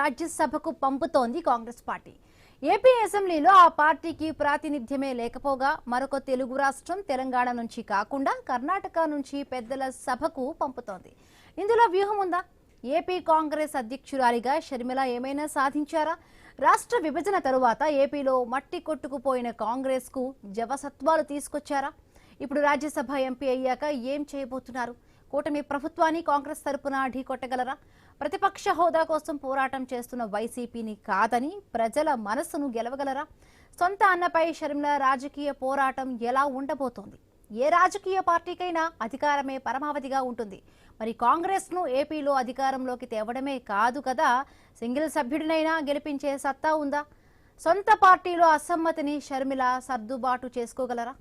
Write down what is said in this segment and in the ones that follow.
రాజ్యసభకు పంపుతోంది Congress party. AP అసెంబ్లీలో ఆ పార్టీకి ప్రాతినిధ్యమే లేకపోగా మరొక తెలుగు రాష్ట్రం తెలంగాణ నుంచి కాకుండా కర్ణాటక నుంచి పెద్దల సభకు పంపుతోంది. ఇందులో వ్యూహం ఉందా? ఏపీ కాంగ్రెస్ అధ్యక్షురాలిగా షర్మిల ఏమైనా సాధించారా? రాష్ట్ర విభజన తరువాత ఏపీలో మట్టి కొట్టుకుపోయిన కాంగ్రెస్ కు జవసత్వాలు తీసుకొచ్చారా? ఇప్పుడు రాజ్యసభ ఎంపీ అయ్యాక ఏం చేయబోతున్నారు? కూటమి ప్రభుత్వాన్ని కాంగ్రెస్ తరపున ఢీకొట్టగలరా? ప్రతిపక్ష హోదా కోసం పోరాటం చేస్తున్న వైసీపీని కాదని ప్రజల మనసును గెలవగలరా? సొంత అన్నపై షర్మిల రాజకీయ పోరాటం ఎలా ఉండబోతోంది? ఏ రాజకీయ పార్టీకైనా అధికారమే పరమావధిగా ఉంటుంది. మరి కాంగ్రెస్ ను ఏపీలో అధికారంలోకి తేవడమే కాదు కదా, సింగిల్ సభ్యుడినైనా గెలిపించే సత్తా ఉందా? సొంత పార్టీలో అసమ్మతిని షర్మిల సర్దుబాటు చేసుకోగలరా?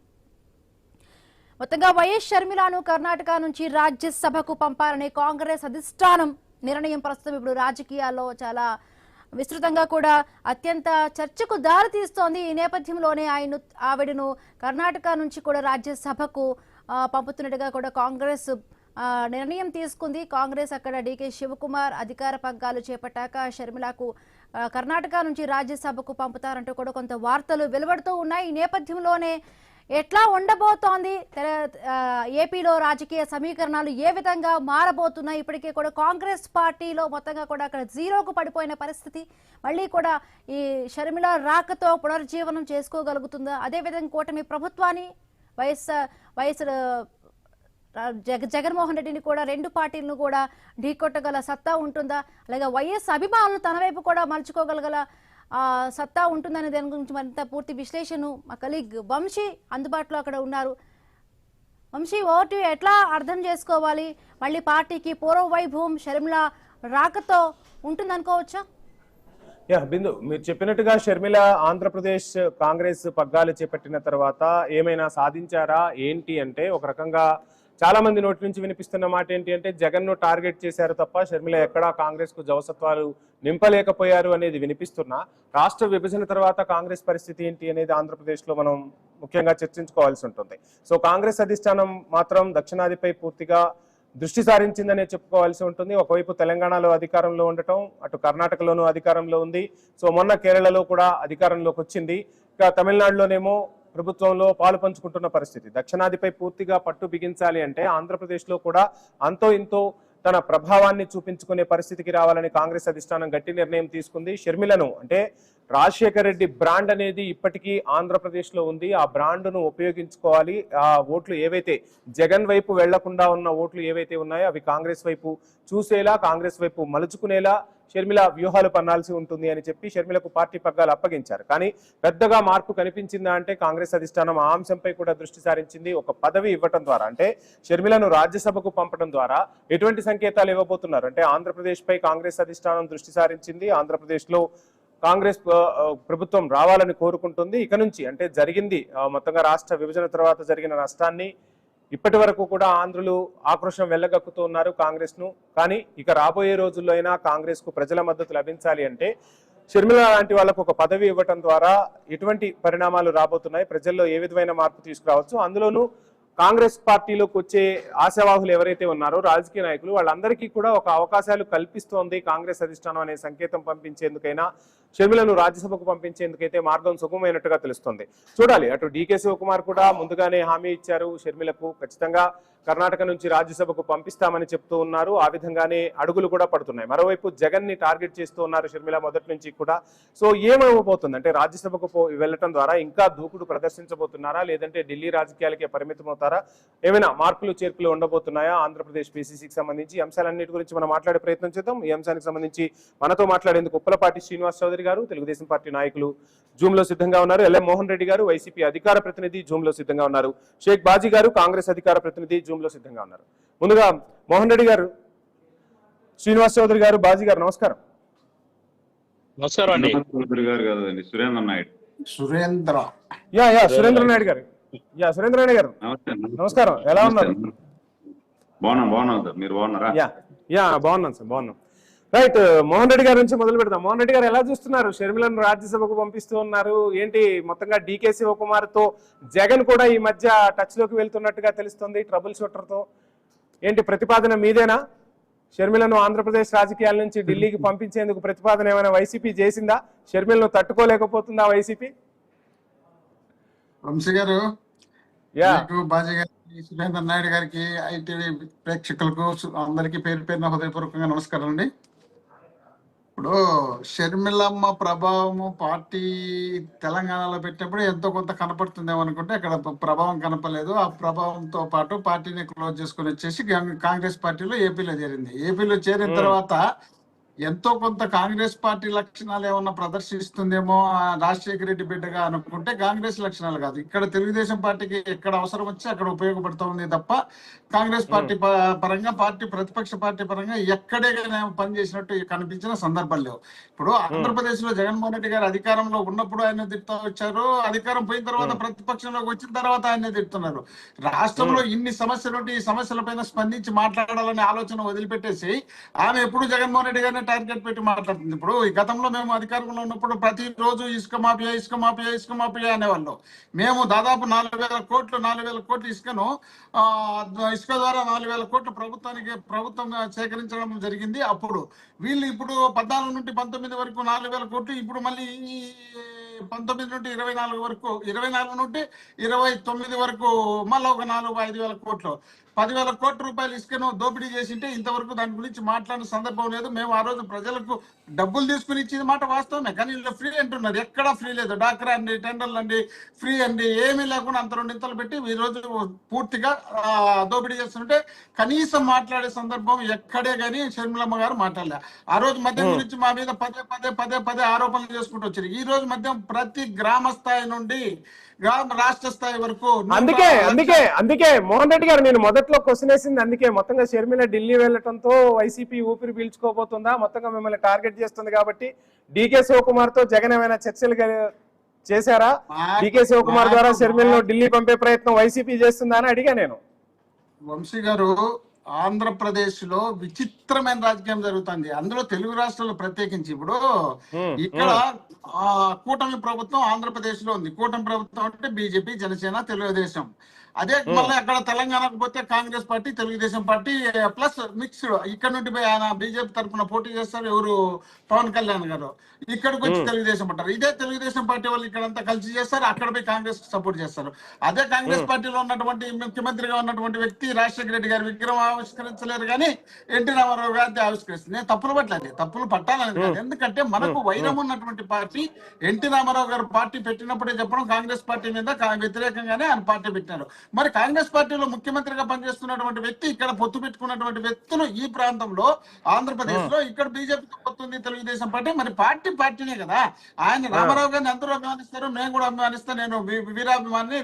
మొత్తంగా వైఎస్ షర్మిలను కర్ణాటక నుంచి రాజ్యసభకు పంపాలనే కాంగ్రెస్ అధిష్టానం నిర్ణయం ప్రస్తుతం ఇప్పుడు రాజకీయాల్లో చాలా విస్తృతంగా కూడా అత్యంత చర్చకు దారితీస్తోంది. ఈ నేపథ్యంలోనే ఆవిడను కర్ణాటక నుంచి కూడా రాజ్యసభకు పంపుతున్నట్టుగా కూడా కాంగ్రెస్ నిర్ణయం తీసుకుంది. కాంగ్రెస్ అక్కడ డీకే శివకుమార్ అధికార పగ్గాలు చేపట్టాక షర్మిలకు కర్ణాటక నుంచి రాజ్యసభకు పంపుతారంటూ కూడా కొంత వార్తలు వెలువడుతూ ఉన్నాయి. ఈ నేపథ్యంలోనే ఎట్లా ఉండబోతోంది ఏపీలో రాజకీయ సమీకరణాలు ఏ విధంగా మారబోతున్నాయి? ఇప్పటికే కూడా కాంగ్రెస్ పార్టీలో మొత్తంగా కూడా అక్కడ జీరోకు పడిపోయిన పరిస్థితి. మళ్ళీ కూడా ఈ షర్మిల రాకతో పునర్జీవనం చేసుకోగలుగుతుందా? అదేవిధంగా కూటమి ప్రభుత్వాన్ని వైఎస్ జగన్మోహన్ రెడ్డిని కూడా రెండు పార్టీలను కూడా ఢీకొట్టగల సత్తా ఉంటుందా? అలాగే వైఎస్ అభిమానులు తన వైపు కూడా మలుచుకోగలగల సత్తా ఉంటుందనే దాని గురించి మరింత పూర్తి విశ్లేషణ మా కలీగ్ వంశీ అందుబాటులో అక్కడ ఉన్నారు. వంశీ, ఓటు ఎట్లా అర్థం చేసుకోవాలి? మళ్ళీ పార్టీకి పూర్వ వైభవం షర్మిల రాకతో ఉంటుందనుకోవచ్చా? బిందు, మీరు చెప్పినట్టుగా షర్మిల ఆంధ్రప్రదేశ్ కాంగ్రెస్ పగ్గాలు చేపట్టిన తర్వాత ఏమైనా సాధించారా ఏంటి అంటే, ఒక రకంగా చాలా మంది నోటి నుంచి వినిపిస్తున్న మాట ఏంటి అంటే, జగన్ ను టార్గెట్ చేశారు తప్ప షర్మిల ఎక్కడా కాంగ్రెస్ కు జవసత్వాలు నింపలేకపోయారు అనేది వినిపిస్తున్నా. రాష్ట్ర విభజన తర్వాత కాంగ్రెస్ పరిస్థితి ఏంటి అనేది ఆంధ్రప్రదేశ్ లో మనం ముఖ్యంగా చర్చించుకోవాల్సి ఉంటుంది. సో కాంగ్రెస్ అధిష్టానం మాత్రం దక్షిణాదిపై పూర్తిగా దృష్టి సారించిందనే చెప్పుకోవాల్సి ఉంటుంది. ఒకవైపు తెలంగాణలో అధికారంలో ఉండటం, అటు కర్ణాటకలోనూ అధికారంలో ఉంది. సో మొన్న కేరళలో కూడా అధికారంలోకి వచ్చింది. ఇక తమిళనాడులోనేమో ప్రభుత్వంలో పాలు పంచుకుంటున్న పరిస్థితి. దక్షిణాదిపై పూర్తిగా పట్టు బిగించాలి అంటే ఆంధ్రప్రదేశ్లో కూడా అంతో ఇంతో తన ప్రభావాన్ని చూపించుకునే పరిస్థితికి రావాలని కాంగ్రెస్ అధిష్టానం గట్టి నిర్ణయం తీసుకుంది. షర్మిలను అంటే రాజశేఖర్ రెడ్డి బ్రాండ్ అనేది ఇప్పటికీ ఆంధ్రప్రదేశ్లో ఉంది. ఆ బ్రాండ్ను ఉపయోగించుకోవాలి. ఆ ఓట్లు ఏవైతే జగన్ వైపు వెళ్లకుండా ఉన్న ఓట్లు ఏవైతే ఉన్నాయో అవి కాంగ్రెస్ వైపు చూసేలా, కాంగ్రెస్ వైపు మలుచుకునేలా షర్మిల వ్యూహాలు పన్నాల్సి ఉంటుంది అని చెప్పి షర్మిలకు పార్టీ పగ్గాలు అప్పగించారు. కానీ పెద్దగా మార్పు కనిపించిందా అంటే కాంగ్రెస్ అధిష్టానం ఆ అంశంపై కూడా దృష్టి సారించింది. ఒక పదవి ఇవ్వటం ద్వారా, అంటే షర్మిలను రాజ్యసభకు పంపడం ద్వారా ఎటువంటి సంకేతాలు ఇవ్వబోతున్నారు అంటే, ఆంధ్రప్రదేశ్ పై కాంగ్రెస్ అధిష్టానం దృష్టి సారించింది. ఆంధ్రప్రదేశ్ లో కాంగ్రెస్ ప్రభుత్వం రావాలని కోరుకుంటుంది. ఇక నుంచి అంటే జరిగింది మొత్తంగా రాష్ట్ర విభజన తర్వాత జరిగిన నష్టాన్ని ఇప్పటి వరకు కూడా ఆంధ్రులు ఆక్రోశం వెళ్ళగక్కుతూ ఉన్నారు కాంగ్రెస్ ను. కానీ ఇక రాబోయే రోజుల్లో అయినా కాంగ్రెస్ కు ప్రజల మద్దతు లభించాలి అంటే షర్మిల లాంటి వాళ్ళకు ఒక పదవి ఇవ్వటం ద్వారా ఎటువంటి పరిణామాలు రాబోతున్నాయి, ప్రజల్లో ఏ విధమైన మార్పు తీసుకురావచ్చు, అందులోనూ కాంగ్రెస్ పార్టీలోకి వచ్చే ఆశావాహులు ఎవరైతే ఉన్నారో రాజకీయ నాయకులు వాళ్ళందరికీ కూడా ఒక అవకాశాలు కల్పిస్తోంది కాంగ్రెస్ అధిష్టానం అనే సంకేతం పంపించేందుకైనా, షర్మిలను రాజ్యసభకు పంపించేందుకైతే మార్గం సుగమైనట్టుగా తెలుస్తోంది. చూడాలి. అటు డీకే శివకుమార్ కూడా ముందుగానే హామీ ఇచ్చారు షర్మిలకు ఖచ్చితంగా కర్ణాటక నుంచి రాజ్యసభకు పంపిస్తామని చెప్తూ ఉన్నారు. ఆ విధంగానే అడుగులు కూడా పడుతున్నాయి. మరోవైపు జగన్ ని టార్గెట్ చేస్తూ ఉన్నారు షర్మిల మొదటి నుంచి కూడా. సో ఏమవబోతుంది అంటే, రాజ్యసభకు వెళ్లటం ద్వారా ఇంకా దూకుడు ప్రదర్శించబోతున్నారా, లేదంటే ఢిల్లీ రాజకీయాలకే పరిమితమవుతారా, ఏమైనా మార్పులు చేర్పులు ఉండబోతున్నాయా ఆంధ్రప్రదేశ్ పిసిసికి సంబంధించి? ఈ అంశాలన్నిటి గురించి మనం మాట్లాడే ప్రయత్నం చేద్దాం. ఈ అంశానికి సంబంధించి మనతో మాట్లాడేందుకు ఉప్పలపాటి శ్రీనివాస్ చౌదరి గారు, తెలుగుదేశం పార్టీ నాయకులు జూమ్ లో సిద్ధంగా ఉన్నారు. ఎల్ఎం మోహన్ రెడ్డి గారు, వైసీపీ అధికార ప్రతినిధి జూమ్ లో సిద్ధంగా ఉన్నారు. షేక్ బాజీ గారు, కాంగ్రెస్ అధికార ప్రతినిధి జూమ్ లో సిద్ధంగా ఉన్నారు. ముందుగా మోహన్ రెడ్డి గారు, శ్రీనివాస్ చౌదరి గారు, బాజీ గారు నమస్కారం. నమస్కారం అండి. సురేంద్ర నాయుడు సురేంద్ర నాయుడు గారు, సురేంద్ర నాయుడు గారు నమస్కారం. ఎలా ఉన్నారు? బాగున్నాం సార్, మీరు బాగున్నారా? బాగున్నాను సార్, బాగున్నాం. రైట్, మోహన్ రెడ్డి గారి నుంచి మొదలు పెడదాం. మోహన్ రెడ్డి గారు ఎలా చూస్తున్నారు? షర్మిలను రాజ్యసభకు పంపిస్తూ ఉన్నారు ఏంటి? మొత్తంగా డీకే శివకుమార్ తో జగన్ కూడా ఈ మధ్య టచ్ లోకి వెళ్తున్నట్టుగా తెలుస్తుంది, ట్రబుల్ షూటర్ తో. ఏంటి ప్రతిపాదన మీదేనా? షర్మిలను ఆంధ్రప్రదేశ్ రాజకీయాల నుంచి ఢిల్లీకి పంపించేందుకు ప్రతిపాదన ఏమైనా వైసీపీ చేసిందా? షర్మిలను తట్టుకోలేకపోతుందా వైసీపీ? వంశీ గారు, యా మీకు బాజీ గారికి, సురేంద్ర నాయుడు గారికి, ఐటీవీ ప్రేక్షకులకు అందరికీ పేరు పేరున హృదయపూర్వకంగా నమస్కారం అండి. ఇప్పుడు షర్మిలమ్మ ప్రభావము పార్టీ తెలంగాణలో పెట్టినప్పుడు ఎంతో కొంత కనపడుతుందేమో అనుకుంటే అక్కడ ప్రభావం కనపడలేదు. ఆ ప్రభావంతో పాటు పార్టీని క్లోజ్ చేసుకుని వచ్చేసి కాంగ్రెస్ పార్టీలో ఏపీలో చేరింది. ఏపీలో చేరిన తర్వాత ఎంతో కొంత కాంగ్రెస్ పార్టీ లక్షణాలు ఏమన్నా ప్రదర్శిస్తుందేమో రాజశేఖర రెడ్డి బిడ్డగా అనుకుంటే కాంగ్రెస్ లక్షణాలు కాదు. ఇక్కడ తెలుగుదేశం పార్టీకి ఎక్కడ అవసరం వచ్చి అక్కడ ఉపయోగపడుతుంది తప్ప కాంగ్రెస్ పార్టీ పరంగా ప్రతిపక్ష పార్టీ పరంగా ఎక్కడే పనిచేసినట్టు కనిపించిన సందర్భాలు లేవు. ఇప్పుడు ఆంధ్రప్రదేశ్ లో జగన్మోహన్ రెడ్డి గారు అధికారంలో ఉన్నప్పుడు ఆయన తిడుతూ వచ్చారు, అధికారం పోయిన తర్వాత ప్రతిపక్షంలోకి వచ్చిన తర్వాత ఆయన తిడుతున్నారు. రాష్ట్రంలో ఇన్ని సమస్యలుంటే ఈ సమస్యల పైన స్పందించి మాట్లాడాలనే ఆలోచన వదిలిపెట్టేసి ఆమె ఎప్పుడు జగన్మోహన్ రెడ్డి గారిని టార్గెట్ పెట్టి మాట్లాడుతుంది. ఇప్పుడు ఈ గతంలో మేము అధికారంలో ఉన్నప్పుడు ప్రతిరోజు ఇసుక మాఫియా అనేవాళ్ళు. మేము దాదాపు 4,000 కోట్లు ఇసుకను ఇసుక ద్వారా 4,000 కోట్లు ప్రభుత్వం సేకరించడం జరిగింది. అప్పుడు వీళ్ళు ఇప్పుడు 14 నుండి 19 వరకు 4,000 కోట్లు, ఇప్పుడు మళ్ళీ 19 నుండి 24 వరకు, 24 నుండి 29 వరకు మళ్ళీ ఒక 4,000-5,000 కోట్లు, 10,000 కోట్ల రూపాయలు ఇసుకను దోపిడీ చేసింటే ఇంతవరకు దాని గురించి మాట్లాడిన సందర్భం లేదు. మేము ఆ రోజు ప్రజలకు డబ్బులు తీసుకుని ఇచ్చేది మాట వాస్తవమే, కానీ వీళ్ళు ఫ్రీ అంటున్నారు. ఎక్కడా ఫ్రీ లేదు. డాక్రా అండి, టెండర్లు అండి, ఫ్రీ అండి, ఏమీ లేకుండా అంత రెండింతలు పెట్టి ఈ రోజు పూర్తిగా దోపిడీ చేస్తుంటే కనీసం మాట్లాడే సందర్భం ఎక్కడే కానీ షర్మిలమ్మ గారు మాట్లాడలే. ఆ రోజు మద్యం గురించి మా మీద పదే ఆరోపణలు చేసుకుంటూ వచ్చారు. ఈ రోజు మద్యం ప్రతి గ్రామ స్థాయి నుండి రాష్ట్ర స్థాయి వరకు. అందుకే మోహన్ రెడ్డి గారు నేను మొదట్లో క్వశ్చన్ వేసింది అందుకే. మొత్తంగా షర్మిల ఢిల్లీ వెళ్లడంతో వైసీపీ ఊపిరి పీల్చుకోబోతుందా, మొత్తంగా మిమ్మల్ని టార్గెట్ చేస్తుంది కాబట్టి డీకే శివకుమార్ తో జగన్ ఏమైనా చర్చలు చేశారా? డీకే శివకుమార్ ద్వారా షర్మిలను ఢిల్లీ పంపే ప్రయత్నం వైసీపీ చేస్తుందా అని అడిగా నేను. వంశీ గారు, ఆంధ్రప్రదేశ్ లో విచిత్రమైన రాజకీయం జరుగుతుంది. అందులో తెలుగు రాష్ట్రాలు ప్రత్యేకించి ఇప్పుడు ఇక్కడ కూటమి ప్రభుత్వం ఆంధ్రప్రదేశ్ లో ఉంది. కూటమి ప్రభుత్వం అంటే బీజేపీ, జనసేన, తెలుగుదేశం. అదే మళ్ళీ అక్కడ తెలంగాణకు పోతే Congress party, Telugu Desam party plus mixed. ఇక్కడ నుండి ఆయన బీజేపీ తరఫున పోటీ చేస్తారు ఎవరు, పవన్ కళ్యాణ్ గారు. ఇక్కడికి వచ్చి తెలుగుదేశం అంటారు. ఇదే తెలుగుదేశం పార్టీ వాళ్ళు ఇక్కడంతా కలిసి చేస్తారు, అక్కడ పోయి కాంగ్రెస్ సపోర్ట్ చేస్తారు. అదే కాంగ్రెస్ పార్టీలో ఉన్నటువంటి ముఖ్యమంత్రిగా ఉన్నటువంటి వ్యక్తి రాజశేఖర రెడ్డి గారి విగ్రహం ఆవిష్కరించలేరు కానీ ఎన్టీ రామారావు గారిని ఆవిష్కరిస్తుంది. నేను తప్పులు పట్టలేదు, తప్పులు పట్టాలని కాదు. ఎందుకంటే మనకు వైరం ఉన్నటువంటి పార్టీ ఎన్టీ రామారావు గారు పార్టీ పెట్టినప్పుడే చెప్పడం కాంగ్రెస్ పార్టీ మీద వ్యతిరేకంగానే ఆయన పార్టీ పెట్టినారు. మరి కాంగ్రెస్ పార్టీలో ముఖ్యమంత్రిగా పనిచేస్తున్నటువంటి వ్యక్తి, ఇక్కడ పొత్తు పెట్టుకున్నటువంటి వ్యక్తులు ఈ ప్రాంతంలో ఆంధ్రప్రదేశ్ లో ఇక్కడ బీజేపీతో పొత్తుంది తెలుగుదేశం పార్టీ. మరి పార్టీనే కదా. ఆయన రామారావు గారిని అందరూ అభిమానిస్తారు, నేను కూడా అభిమానిస్తాను, నేను వీరాభిమాని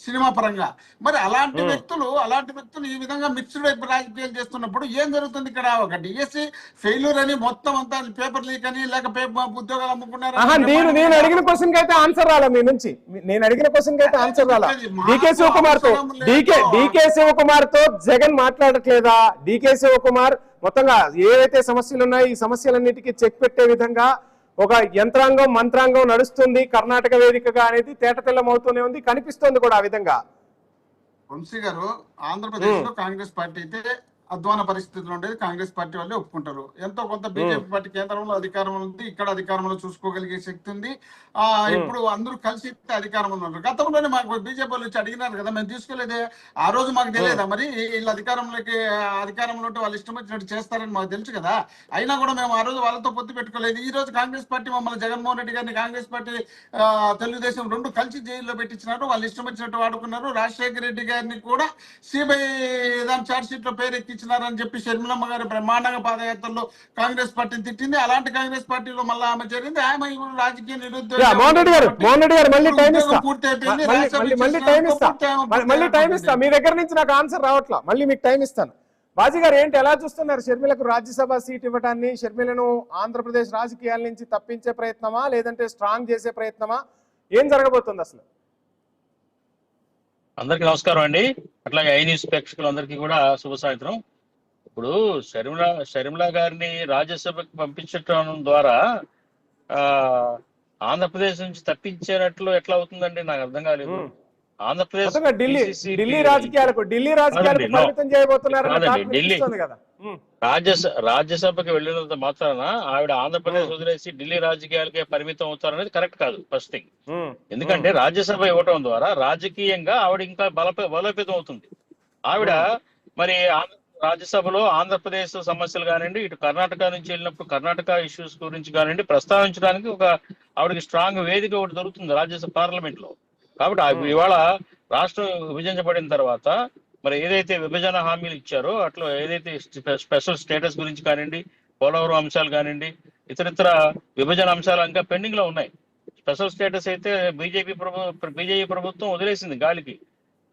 సినిమా పరంగా. మరి అలాంటి వ్యక్తులు ఈ విధంగా మిక్స్డ్ వైపు రాజకీయాలు చేస్తున్నప్పుడు ఏం జరుగుతుంది? ఇక్కడ ఒక డిఎస్సి ఫెయిల్యూర్ అని మొత్తం అంతా పేపర్ లీక్ అని లేక ఉద్యోగాలు అమ్ముకున్నారు. నేను అడిగిన క్వశ్చన్ కి అయితే ఆన్సర్ రాలే మీ నుంచి. నేను అడిగిన క్వశ్చన్ కి అయితే ఆన్సర్ రాలే. డీకే శివకుమార్ తో జగన్ మాట్లాడట్లేదా? డీకే శివకుమార్ మొత్తంగా ఏవైతే సమస్యలు ఉన్నాయో ఈ సమస్యలన్నిటికీ చెక్ పెట్టే విధంగా ఒక యంత్రాంగం మంత్రాంగం నడుస్తుంది కర్ణాటక వేదికగా అనేది తేటతెల్లం అవుతూనే ఉంది, కనిపిస్తుంది కూడా ఆ విధంగా. వంశీ గారు, ఆంధ్రప్రదేశ్ లో కాంగ్రెస్ పార్టీ అయితే అధ్వాన పరిస్థితులు ఉండేది కాంగ్రెస్ పార్టీ వాళ్ళే ఒప్పుకుంటారు. ఎంతో కొంత బీజేపీ పార్టీ కేంద్రంలో అధికారంలో ఉంది, ఇక్కడ అధికారంలో చూసుకోగలిగే శక్తి ఉంది. ఇప్పుడు అందరూ కలిసి అధికారంలో ఉన్నారు. గతంలోనే మాకు బీజేపీ వాళ్ళు వచ్చి అడిగినారు కదా, మేము తీసుకోలేదే. ఆ రోజు మాకు తెలియదా మరి వీళ్ళు అధికారంలో వాళ్ళు ఇష్టం వచ్చినట్టు చేస్తారని మాకు తెలుసు కదా. అయినా కూడా మేము ఆ రోజు వాళ్ళతో పొత్తు పెట్టుకోలేదు. ఈ రోజు కాంగ్రెస్ పార్టీ మమ్మల్ని జగన్మోహన్ రెడ్డి గారిని, కాంగ్రెస్ పార్టీ తెలుగుదేశం రెండు కలిసి జైల్లో పెట్టించినారు. వాళ్ళు ఇష్టం వచ్చినట్టు వాడుకున్నారు. రాజశేఖర రెడ్డి గారిని కూడా సిబిఐ దాని ఛార్జ్ షీట్ లో పేరు ఎక్కించినారని చెప్పి షర్మిలమ్మ గారు బ్రహ్మాండంగా పాదయాత్రలో కాంగ్రెస్ పార్టీని తిట్టింది. అలాంటి కాంగ్రెస్ పార్టీలో మళ్ళీ ఆమె చేరింది. ఆమె రాజకీయ నిరుద్యోగ మళ్ళీ టైం ఇస్తా. మీ దగ్గర నుంచి నాకు ఆన్సర్ రావట్లా, మళ్ళీ మీకు టైం ఇస్తాను. బాజీ గారు ఏంటి ఎలా చూస్తున్నారు? షర్మిలకు రాజ్యసభ సీట్ ఇవ్వడాన్ని, షర్మిలను ఆంధ్రప్రదేశ్ రాజకీయాల నుంచి తప్పించే ప్రయత్నమా లేదంటే స్ట్రాంగ్ చేసే ప్రయత్నమా? ఏం జరగబోతుంది అసలు? అందరికి నమస్కారం అండి. అట్లాగే ఐ న్యూస్ ప్రేక్షకులందరికీ కూడా శుభ సాయంత్రం. ఇప్పుడు షర్మిల గారిని రాజ్యసభకు పంపించడం ద్వారా ఆంధ్రప్రదేశ్ నుంచి తప్పించేటట్లు ఎట్లా అవుతుందండి? నాకు అర్థం కాలేదు. ఆంధ్రప్రదేశ్ మొత్తంగా ఢిల్లీ PCC ఢిల్లీ రాజకీయాలకు కాదండి, no. పరిమితం చేయబోతున్నారన్న కాదండి, టాక్ ఢిల్లీ వినిపిస్తోంది కదా. రాజ్యసభకి వెళ్ళినంత మాత్రాన ఆవిడ ఆంధ్రప్రదేశ్ వదిలేసి ఢిల్లీ రాజకీయాలకే పరిమితం అవుతారనేది కరెక్ట్ కాదు. ఫస్ట్ థింగ్, ఎందుకంటే రాజ్యసభ ఇవ్వటం ద్వారా రాజకీయంగా ఆవిడ ఇంకా బలోపేతం అవుతుంది. ఆవిడ మరి రాజ్యసభలో ఆంధ్రప్రదేశ్ సమస్యలు కానివ్వండి, ఇటు కర్ణాటక నుంచి వెళ్ళినప్పుడు కర్ణాటక ఇష్యూస్ గురించి కానివ్వండి ప్రస్తావించడానికి ఒక ఆవిడకి స్ట్రాంగ్ వేదిక ఒకటి దొరుకుతుంది రాజ్యసభ పార్లమెంట్ లో. కాబట్టి ఇవాళ రాష్ట్రం విభజించబడిన తర్వాత మరి ఏదైతే విభజన హామీలు ఇచ్చారో అట్లా ఏదైతే స్పెషల్ స్టేటస్ గురించి కానివ్వండి, పోలవరం అంశాలు కానివ్వండి, ఇతరితర విభజన అంశాలు ఇంకా పెండింగ్ లో ఉన్నాయి. స్పెషల్ స్టేటస్ అయితే బీజేపీ ప్రభుత్వం వదిలేసింది గాలికి.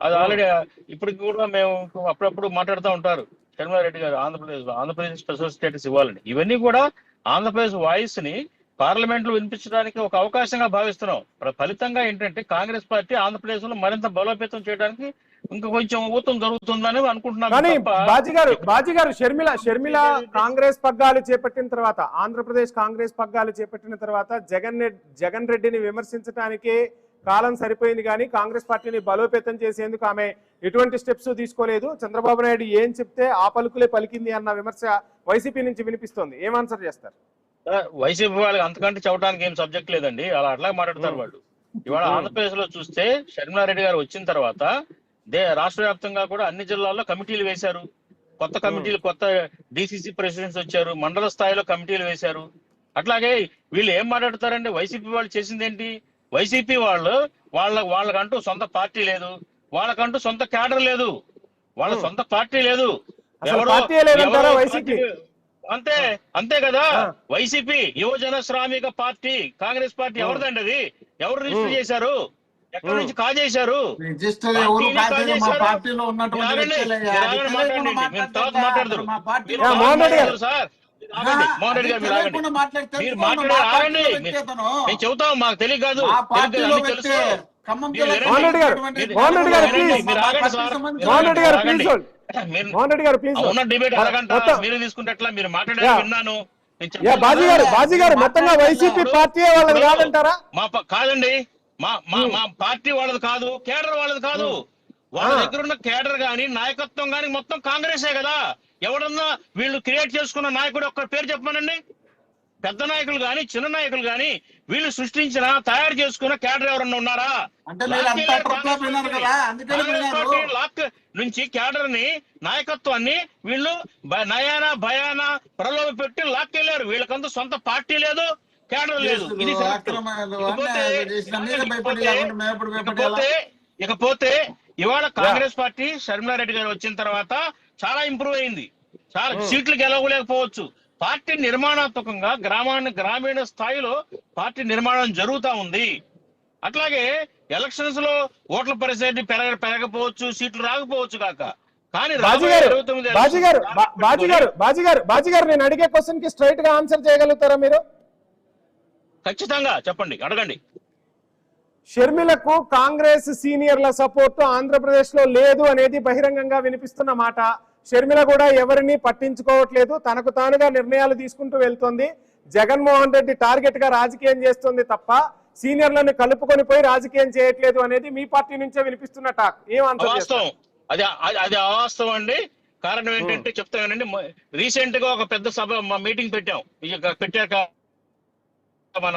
అది ఆల్రెడీ ఇప్పటికి కూడా మేము అప్పుడప్పుడు మాట్లాడుతూ ఉంటారు షర్మిలారెడ్డి గారు ఆంధ్రప్రదేశ్ స్పెషల్ స్టేటస్ ఇవ్వాలని. ఇవన్నీ కూడా ఆంధ్రప్రదేశ్ వాయిస్ ని పార్లమెంట్ లో వినిపించడానికి ఒక అవకాశంగా భావిస్తున్నాం. ఫలితంగా ఏంటంటే కాంగ్రెస్ పార్టీ ఆంధ్రప్రదేశ్ లో మరింత బలోపేతం చేయడానికి ఇంకా కొంచెం ఊతం జరుగుతుందని అనుకుంటున్నాం. కానీ బాజీ గారు షర్మిల కాంగ్రెస్ పగ్గాలు చేపట్టిన తర్వాత, ఆంధ్రప్రదేశ్ కాంగ్రెస్ పగ్గాలు చేపట్టిన తర్వాత జగన్ రెడ్డిని విమర్శించడానికి కాలం సరిపోయింది, కానీ కాంగ్రెస్ పార్టీని బలోపేతం చేసేందుకు ఆమె ఎటువంటి స్టెప్స్ తీసుకోలేదు. చంద్రబాబు నాయుడు ఏం చెప్తే ఆ పలుకులే పలికింది అన్న విమర్శ వైసీపీ నుంచి వినిపిస్తోంది. ఏం ఆన్సర్ చేస్తారు? వైసీపీ వాళ్ళకి అంతకంటే చెప్పడానికి ఏం సబ్జెక్ట్ లేదండి, అట్లా మాట్లాడతారు వాళ్ళు. ఇవాళ ఆంధ్రప్రదేశ్ లో చూస్తే షర్మిలారెడ్డి గారు వచ్చిన తర్వాత రాష్ట్ర వ్యాప్తంగా కూడా అన్ని జిల్లాల్లో కమిటీలు వేశారు. కొత్త కమిటీలు, కొత్త డిసిసి ప్రెసిడెంట్స్ వచ్చారు, మండల స్థాయిలో కమిటీలు వేశారు. అట్లాగే వీళ్ళు ఏం మాట్లాడతారండి, వైసీపీ వాళ్ళు చేసింది ఏంటి? వైసీపీ వాళ్ళకంటూ సొంత పార్టీ లేదు, వాళ్ళకంటూ సొంత క్యాడర్ లేదు, వాళ్ళ సొంత పార్టీ లేదు. అంతే కదా. వైసీపీ యువజన శ్రామిక పార్టీ, కాంగ్రెస్ పార్టీ ఎవరిదండి? అది ఎవరు రిజిస్టర్ చేశారు? ఎక్కడి నుంచి కాజేశారు? మేము చెబుతాం, మాకు తెలియదు కాదు, ఉన్న డిబేట్ అరగంట మీరు తీసుకుంటే ఎట్లా? మీరు మాట్లాడారు విన్నాను. కాదండి, మా పార్టీ వాళ్ళది కాదు, కేడర్ వాళ్ళది కాదు. వాళ్ళ దగ్గర ఉన్న కేడర్ గాని నాయకత్వం గాని మొత్తం కాంగ్రెసే కదా. ఎవడన్నా వీళ్ళు క్రియేట్ చేసుకున్న నాయకుడు ఒక్క పేరు చెప్పమనండి. పెద్ద నాయకులు గాని చిన్న నాయకులు గాని వీళ్ళు సృష్టించిన తయారు చేసుకున్న కేడర్ ఎవరన్నా ఉన్నారా? లాక్ నుంచి కేడర్ ని, నాయకత్వాన్ని వీళ్ళు నయానా భయానా ప్రలోభ పెట్టి లాక్కెళ్లారు. వీళ్ళకంతా సొంత పార్టీ లేదు, కేడర్ లేదు. ఇది ఇకపోతే ఇవాళ కాంగ్రెస్ పార్టీ షర్మిలారెడ్డి గారు వచ్చిన తర్వాత చాలా ఇంప్రూవ్ అయింది. చాలా సీట్లు గెలవలేకపోవచ్చు. పార్టీ నిర్మాణాత్మకంగా గ్రామీణ స్థాయిలో పార్టీ నిర్మాణం జరుగుతా ఉంది. అట్లాగే ఎలక్షన్స్ లో ఓట్ల పరిస్థితి పెరగకపోవచ్చు, సీట్లు రాకపోవచ్చు కాక, కానీ బాజీ గారు నేను అడిగే క్వశ్చన్ కి స్ట్రైట్ గా ఆన్సర్ చేయగలుగుతారా మీరు? ఖచ్చితంగా చెప్పండి, అడగండి. షర్మిలకు కాంగ్రెస్ సీనియర్ల సపోర్ట్ ఆంధ్రప్రదేశ్ లో లేదు అనేది బహిరంగంగా వినిపిస్తున్న మాట. షర్మిల కూడా ఎవరిని పట్టించుకోవట్లేదు, తనకు తానుగా నిర్ణయాలు తీసుకుంటూ వెళ్తోంది. జగన్మోహన్ రెడ్డి టార్గెట్ గా రాజకీయం చేస్తుంది తప్ప సీనియర్లను కలుపుకొని పోయి రాజకీయం చేయట్లేదు అనేది మీ పార్టీ నుంచే వినిపిస్తున్న టాక్. వాస్తవం, అది అవాస్తవం అండి. కారణం ఏంటంటే చెప్తానండి. రీసెంట్ గా ఒక పెద్ద సభ మీటింగ్ పెట్టాక మన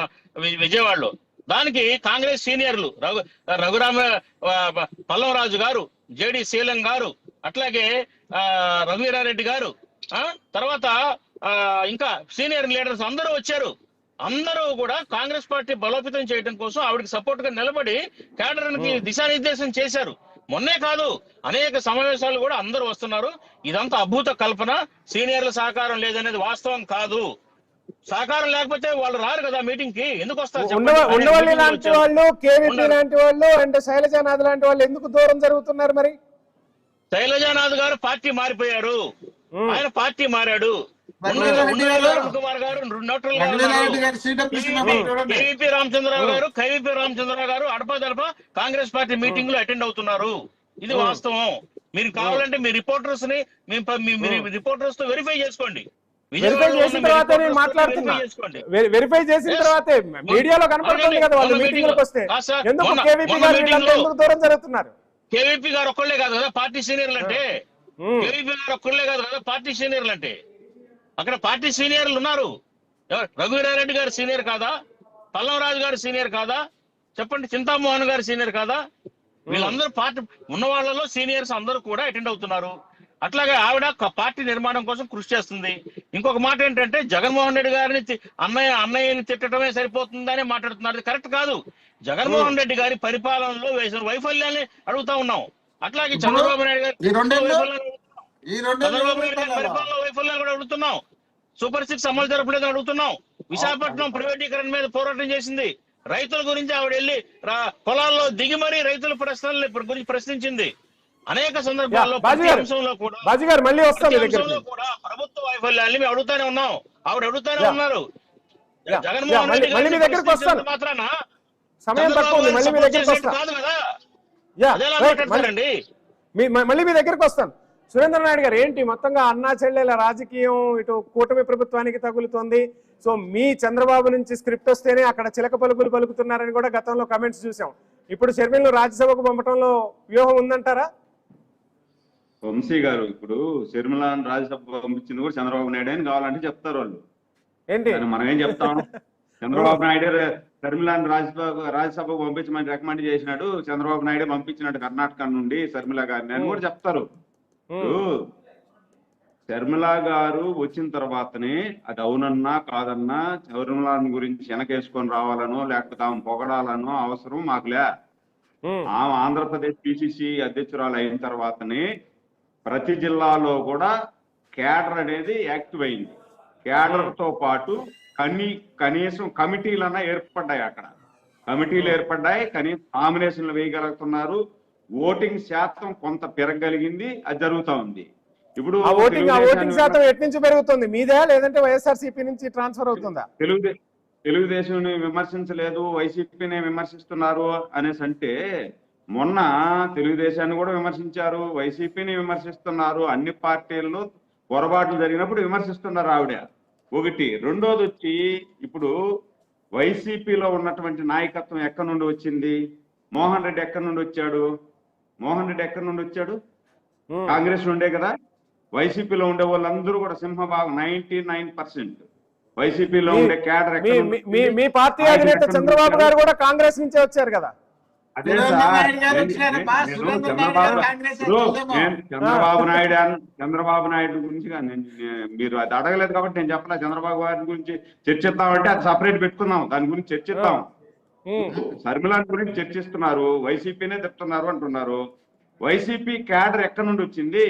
విజయవాడలో, దానికి కాంగ్రెస్ సీనియర్లు రఘురామ పల్లవరాజు గారు, జేడి శీలం గారు, అట్లాగే రఘువీరారెడ్డి గారు, తర్వాత ఇంకా సీనియర్ లీడర్స్ అందరూ వచ్చారు. అందరూ కూడా కాంగ్రెస్ పార్టీ బలోపేతం చేయడం కోసం ఆవిడకి సపోర్ట్ గా నిలబడి కేడర్కి దిశానిర్దేశం చేశారు. మొన్నే కాదు, అనేక సమావేశాలు కూడా అందరూ వస్తున్నారు. ఇదంతా అద్భుత కల్పన. సీనియర్ల సహకారం లేదనేది వాస్తవం కాదు. సహకారం లేకపోతే వాళ్ళు రారు కదా మీటింగ్ కి. ఎందుకు వస్తారు? ఉండవల్లి లాంటి వాళ్ళు, కేవీపీ లాంటి వాళ్ళు అండ్ శైలజానాథ్ లాంటి వాళ్ళు ఎందుకు దూరం జరుగుతున్నారు మరి? శైలజానాథ్ గారు పార్టీ మారిపోయారు, ఆయన పార్టీ మారాడు. కుమార్ గారు న్యూట్రల్ కేవీపీ రామచంద్రరావు గారు అడపదడప కాంగ్రెస్ పార్టీ మీటింగ్ లో అటెండ్ అవుతున్నారు. ఇది వాస్తవం. మీరు కావాలంటే మీ రిపోర్టర్స్ ని రిపోర్టర్స్ తో వెరిఫై చేసుకోండి. వెరిఫై చేసిన తర్వాత నేను మాట్లాడుతున్నా. వెరిఫై చేసిన తర్వాతే మీడియాలో కనపడుతుంది కదా వాళ్ళు మీటింగ్లకు వస్తే. ఎందుకు కేవీపీ గారు వీళ్ళంతా ఎందుకు దూరం జరుగుతున్నారు? కేవీపీ గారు ఒక్కళ్ళే కాదు కదా పార్టీ సీనియర్లు అంటే, కేవీపీ గారు ఒక్కళ్ళే కాదు కదా పార్టీ సీనియర్లు అంటే. అక్కడ పార్టీ సీనియర్లు ఉన్నారు. రఘువీరారెడ్డి గారు సీనియర్ కాదా? పల్లంరాజు గారు సీనియర్ కాదా? చెప్పండి. చింతామోహన్ గారు సీనియర్ కాదా? వీళ్ళందరూ పార్టీ ఉన్న వాళ్ళలో సీనియర్స్ అందరూ కూడా అటెండ్ అవుతున్నారు. అట్లాగే ఆవిడ పార్టీ నిర్మాణం కోసం కృషి చేస్తుంది. ఇంకొక మాట ఏంటంటే జగన్మోహన్ రెడ్డి గారిని అన్నయ్యని తిట్టడమే సరిపోతుందని మాట్లాడుతున్నారు. కరెక్ట్ కాదు. జగన్మోహన్ రెడ్డి గారి పరిపాలనలో వేసిన వైఫల్యాన్ని అడుగుతా ఉన్నాం. అట్లాగే చంద్రబాబు నాయుడు గారి పరిపాలన వైఫల్యాన్ని కూడా అడుగుతున్నాం. సూపర్ 6 అమలు జరపలేదని అడుగుతున్నాం. విశాఖపట్నం ప్రైవేటీకరణ మీద పోరాటం చేసింది. రైతుల గురించి ఆవిడ వెళ్ళి పొలాల్లో దిగి మరీ రైతుల ప్రశ్నల గురించి ప్రశ్నించింది. అనేక సందర్భాల్లో ప్రభుత్వ వైఫల్యాన్ని మేము అడుగుతానే ఉన్నాం. ఆవిడ అడుగుతానే ఉన్నారు. జగన్మోహన్ రెడ్డి గారు మాత్రాన కాదు కదా, అదేలా మాట్లాడతారండి. మళ్ళీ మీ దగ్గరకు వస్తాను. సురేంద్ర నాయుడు గారు, ఏంటి మొత్తంగా అన్నా చెల్లెల రాజకీయం ఇటు కూటమి ప్రభుత్వానికి తగులుతోంది. సో మీ చంద్రబాబు నుంచి స్క్రిప్ట్ వస్తేనే అక్కడ చిలక పలుకులు పలుకుతున్నారని కూడా గతంలో కమెంట్స్ చూసాం. ఇప్పుడు షర్మిలను రాజ్యసభకు పంపడంలో వ్యూహం ఉందంటారా? వంశీ గారు, ఇప్పుడు షర్మిలాని రాజ్యసభ పంపించింది కూడా చంద్రబాబు నాయుడు అని కావాలంటే చెప్తారు వాళ్ళు. ఏంటి మనం ఏం చెప్తాం? చంద్రబాబు నాయుడు షర్మిలాని రాజ్యసభకు పంపించమని రికమెండ్ చేసినాడు, చంద్రబాబు నాయుడు పంపించినట్టు కర్ణాటక నుండి షర్మిల గారిని అని కూడా చెప్తారు. షర్మిల గారు వచ్చిన తర్వాతనే అది అవునన్నా కాదన్నా షర్మిలాని గురించి వెనకేసుకొని రావాలనో లేకపోతే ఆమె పొగడాలనో అవసరం మాకులే. ఆమె ఆంధ్రప్రదేశ్ పిసిసి అధ్యక్షురాలు అయిన తర్వాతనే ప్రతి జిల్లాలో కూడా క్యాడర్ అనేది యాక్టివ్ అయింది. క్యాడర్ తో పాటు కనీసం కమిటీలన్నా ఏర్పడ్డాయి. అక్కడ కమిటీలు ఏర్పడ్డాయి, కనీసం నామినేషన్లు వేయగలుగుతున్నారు. ఓటింగ్ శాతం కొంత పెరగలిగింది. అది జరుగుతా ఉంది. ఇప్పుడు ఓటింగ్ శాతం ఎటు నుంచి పెరుగుతుంది? మీదే లేదంటే వైఎస్ఆర్సీపీ నుంచి ట్రాన్స్ఫర్ అవుతుందా? తెలుగుదేశం విమర్శించలేదు, వైసీపీని విమర్శిస్తున్నారు అనేసి అంటే, మొన్న తెలుగుదేశాన్ని కూడా విమర్శించారు, వైసీపీని విమర్శిస్తున్నారు. అన్ని పార్టీల్లో పొరపాట్లు జరిగినప్పుడు విమర్శిస్తున్నారు ఆవిడ. ఒకటి. రెండోది వచ్చి ఇప్పుడు వైసీపీలో ఉన్నటువంటి నాయకత్వం ఎక్కడి నుండి వచ్చింది? మోహన్ రెడ్డి ఎక్కడి నుండి వచ్చాడు? కాంగ్రెస్ నుండే కదా. వైసీపీలో ఉండే వాళ్ళందరూ కూడా సింహభాగం 99% వైసీపీలో ఉండే క్యాడర్. మీ పార్టీ అధినేత చంద్రబాబు గారు కూడా కాంగ్రెస్ నుంచే వచ్చారు కదా. అదే చంద్రబాబు నాయుడు గురించి మీరు అది అడగలేదు కాబట్టి నేను చెప్పలే. చంద్రబాబు గారి గురించి చర్చిద్దామంటే అది సపరేట్ పెట్టుకుందాం, దాని గురించి చర్చిద్దాం. షర్మిలాని గురించి చర్చిస్తున్నారు, వైసీపీనే చెప్తున్నారు అంటున్నారు. వైసీపీ క్యాడర్ ఎక్కడి నుండి వచ్చింది?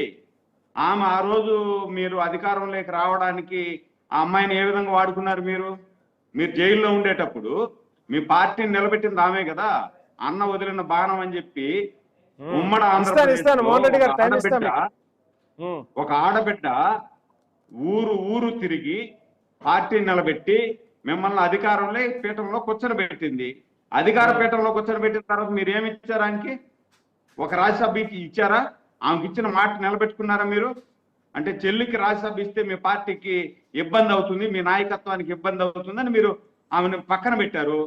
ఆమె ఆ రోజు మీరు అధికారంలోకి రావడానికి ఆ అమ్మాయిని ఏ విధంగా వాడుకున్నారు? మీరు జైల్లో ఉండేటప్పుడు మీ పార్టీని నిలబెట్టింది ఆమె కదా. అన్న వదిలిన బాణం అని చెప్పి ఉమ్మడి ఆంధ్రప్రదేశ్ ఒక ఆడబిడ్డ ఊరు తిరిగి పార్టీని నిలబెట్టి మిమ్మల్ని అధికారంలో పీఠంలో కూర్చొని అధికార పీఠంలో కూర్చొని పెట్టిన తర్వాత మీరు ఏమి ఇచ్చారు? ఆయనకి ఒక రాజ్యసభకి ఇచ్చారా? ఆమెకి ఇచ్చిన మాట నిలబెట్టుకున్నారా మీరు? అంటే చెల్లికి రాజ్యసభ ఇస్తే మీ పార్టీకి ఇబ్బంది అవుతుంది, మీ నాయకత్వానికి ఇబ్బంది అవుతుందని మీరు ఆమెను పక్కన పెట్టారు.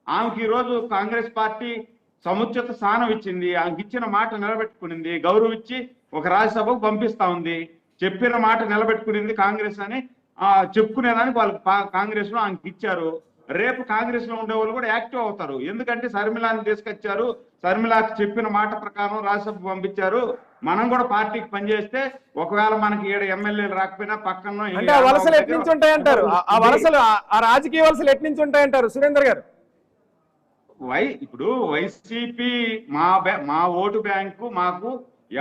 ఆమెకి ఈరోజు కాంగ్రెస్ పార్టీ సముచిత స్థానం ఇచ్చింది, ఆమెకి ఇచ్చిన మాట నిలబెట్టుకునింది, గౌరవించి ఒక రాజ్యసభకు పంపిస్తా ఉంది. చెప్పిన మాట నిలబెట్టుకునింది కాంగ్రెస్ అని చెప్పుకునేదానికి వాళ్ళు కాంగ్రెస్ లో ఆమెకి ఇచ్చారు. రేపు కాంగ్రెస్ లో ఉండే వాళ్ళు కూడా యాక్టివ్ అవుతారు. ఎందుకంటే షర్మిలాని తీసుకొచ్చారు, షర్మిలాకి చెప్పిన మాట ప్రకారం రాజ్యసభ పంపించారు. మనం కూడా పార్టీకి పనిచేస్తే ఒకవేళ మనకి 7 ఎమ్మెల్యేలు రాకపోయినా పక్కన వలసలు ఎట్నుంచి నుంచి ఉంటాయంటారు? ఆ వలసలు, ఆ రాజకీయ వలసలు ఎట్నుంచి నుంచి ఉంటాయంటారు సురేందర్ గారు? ఇప్పుడు వైసీపీ మా ఓటు బ్యాంకు మాకు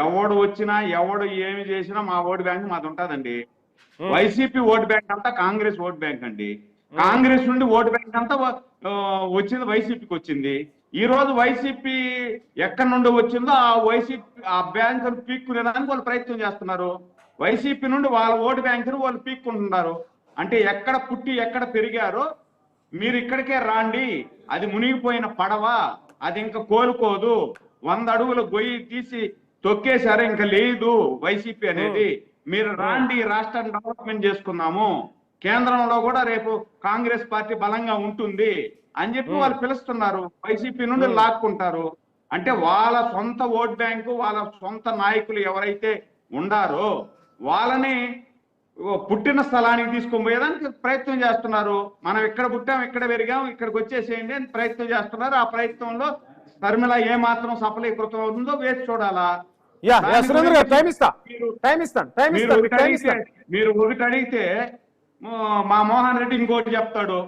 ఎవడు వచ్చినా ఎవడు ఏమి చేసినా మా ఓటు బ్యాంక్ మాది ఉంటుందండి. వైసీపీ ఓటు బ్యాంక్ అంతా కాంగ్రెస్ ఓటు బ్యాంక్ అండి. కాంగ్రెస్ నుండి ఓటు బ్యాంక్ అంతా వచ్చింది వైసీపీకి వచ్చింది. ఈ రోజు వైసీపీ ఎక్కడి నుండి వచ్చిందో ఆ బ్యాంకు పీక్కునేదానికి వాళ్ళు ప్రయత్నం చేస్తున్నారు. వైసీపీ నుండి వాళ్ళ ఓటు బ్యాంకును వాళ్ళు పీక్కుంటున్నారు. అంటే ఎక్కడ పుట్టి ఎక్కడ పెరిగారో మీరు ఇక్కడికే రాండి, అది మునిగిపోయిన పడవ, అది ఇంకా కోలుకోదు, 100 అడుగుల గొయ్యి తీసి తొక్కేశారు, ఇంకా లేదు వైసీపీ అనేది. మీరు రాండి, రాష్ట్రాన్ని డెవలప్మెంట్ చేసుకుందాము, కేంద్రంలో కూడా రేపు కాంగ్రెస్ పార్టీ బలంగా ఉంటుంది అని చెప్పి వాళ్ళు పిలుస్తున్నారు. వైసీపీ నుండి లాక్కుంటారు. అంటే వాళ్ళ సొంత ఓట్ బ్యాంకు, వాళ్ళ సొంత నాయకులు ఎవరైతే ఉండారో వాళ్ళని పుట్టిన స్థలానికి తీసుకొని పోయేదానికి ప్రయత్నం చేస్తున్నారు. మనం ఇక్కడ పుట్టాం, ఇక్కడ పెరిగాం, ఇక్కడికి వచ్చేసేయండి అని ప్రయత్నం చేస్తున్నారు. ఆ ప్రయత్నంలో షర్మిల ఏ మాత్రం సఫలీకృతం అవుతుందో వేసి చూడాలా. మీరు ఒకటి అడిగితే మా మోహన్ రెడ్డి ఇంకోటి చెప్తాడు.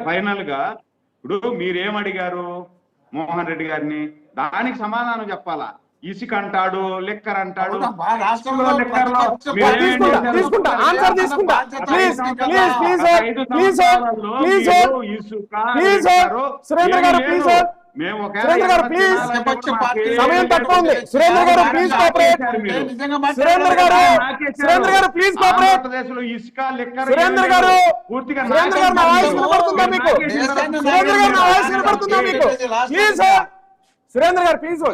ఫైనల్ గా ఇప్పుడు మీరేమడిగారు మోహన్ రెడ్డి గారిని, దానికి సమాధానం చెప్పాలా. ఇసుక అంటాడు, లిక్కర్ అంటాడు. సమయం తక్కువ ఉంది. సురేంద్ర గారు ప్లీజ్ కోఆపరేట్. సురేంద్ర గారు ప్లీజ్ కోఆపరేట్. సురేంద్ర గారు నా వాయిస్ వినపడుతుందా మీకు? సురేంద్ర గారు నా వాయిస్ వినపడుతుందా మీకు? ప్లీజ్ సురేంద్ర గారు ప్లీజ్.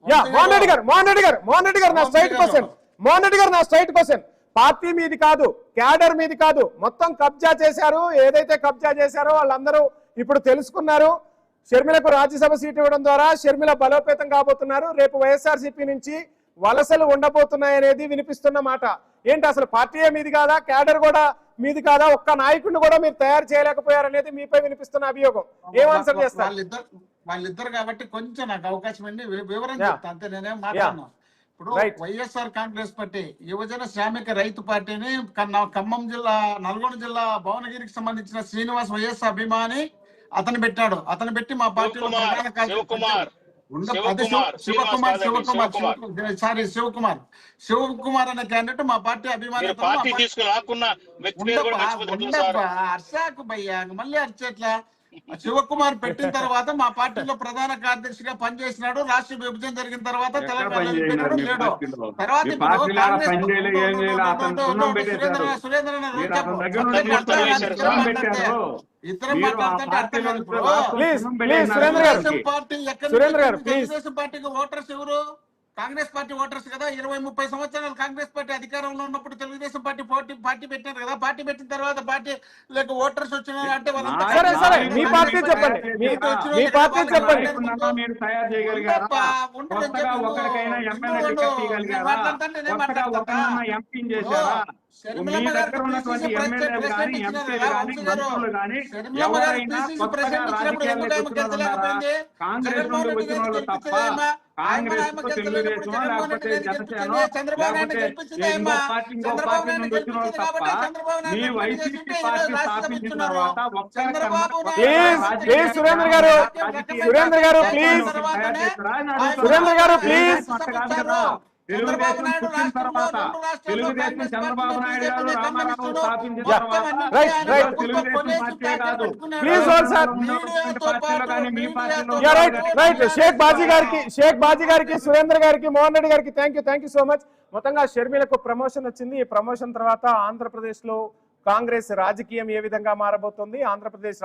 మోహన్ రెడ్డి గారు నా స్ట్రైట్ క్వశ్చన్. పార్టీ మీది కాదు, క్యాడర్ మీది కాదు, మొత్తం కబ్జా చేశారు. ఏదైతే కబ్జా చేశారో వాళ్ళందరూ ఇప్పుడు తెలుసుకున్నారు. షర్మిలకు రాజ్యసభ సీట్ ఇవ్వడం ద్వారా షర్మిల బలోపేతం కాబోతున్నారు. రేపు వైఎస్ఆర్సీపీ నుంచి వలసలు ఉండబోతున్నాయనేది వినిపిస్తున్న మాట. ఏంటి అసలు పార్టీయే మీది కాదా, క్యాడర్ కూడా మీది కాదా, ఒక్క నాయకుడిని కూడా మీరు తయారు చేయలేకపోయారనేది మీపై వినిపిస్తున్న అభియోగం. ఏం ఆన్సర్ చేస్తారు? వాళ్ళిద్దరు కాబట్టి కొంచెం నాకు అవకాశం అండి, వివరం చెప్తా అంతే. నేనేం మాట్లాడను. ఇప్పుడు వైఎస్ఆర్ కాంగ్రెస్ పార్టీ యువజన శ్రామిక రైతు పార్టీని ఖమ్మం జిల్లా, నల్గొండ జిల్లా భువనగిరికి సంబంధించిన శ్రీనివాస్ వైఎస్ అభిమాని అతను పెట్టాడు. అతను పెట్టి మా పార్టీలో శివకుమార్ అనే క్యాండిడేట్ మా పార్టీ అభిమాని. అర్షాకు భయ్యా మళ్ళీ అర్చేట్లా. శివకుమార్ పెట్టిన తర్వాత మా పార్టీలో ప్రధాన కార్యదర్శిగా పనిచేసినాడు. రాష్ట్ర విభజన జరిగిన తర్వాత తెలంగాణ తెలుగుదేశం పార్టీకి ఓటర్స్ ఎవరు? కాంగ్రెస్ పార్టీ ఓటర్స్ కదా. 20-30 సంవత్సరాలు కాంగ్రెస్ పార్టీ అధికారంలో ఉన్నప్పుడు తెలుగుదేశం పార్టీ పార్టీ పెట్టారు కదా. పార్టీ పెట్టిన తర్వాత పార్టీ లేక ఓటర్స్ వచ్చినారు అంటే మీ పార్టీ చెప్పండి. సురేంద్ర గారు ప్లీజ్. తెలుగుదేశం పుట్టిన తర్వాత తెలుగుదేశం చంద్రబాబు నాయుడు గారు రామారావు స్థాపించిన తర్వాత తెలుగుదేశం పార్టీ కాదు. షేక్ బాజీ గారికి సురేంద్ర గారికి మోహన్ రెడ్డి గారికి థ్యాంక్ యూ సో మచ్. మొత్తంగా షర్మిలకు ప్రమోషన్ వచ్చింది. ఈ ప్రమోషన్ తర్వాత ఆంధ్రప్రదేశ్ లో కాంగ్రెస్ రాజకీయం ఏ విధంగా మారబోతుంది, ఆంధ్రప్రదేశ్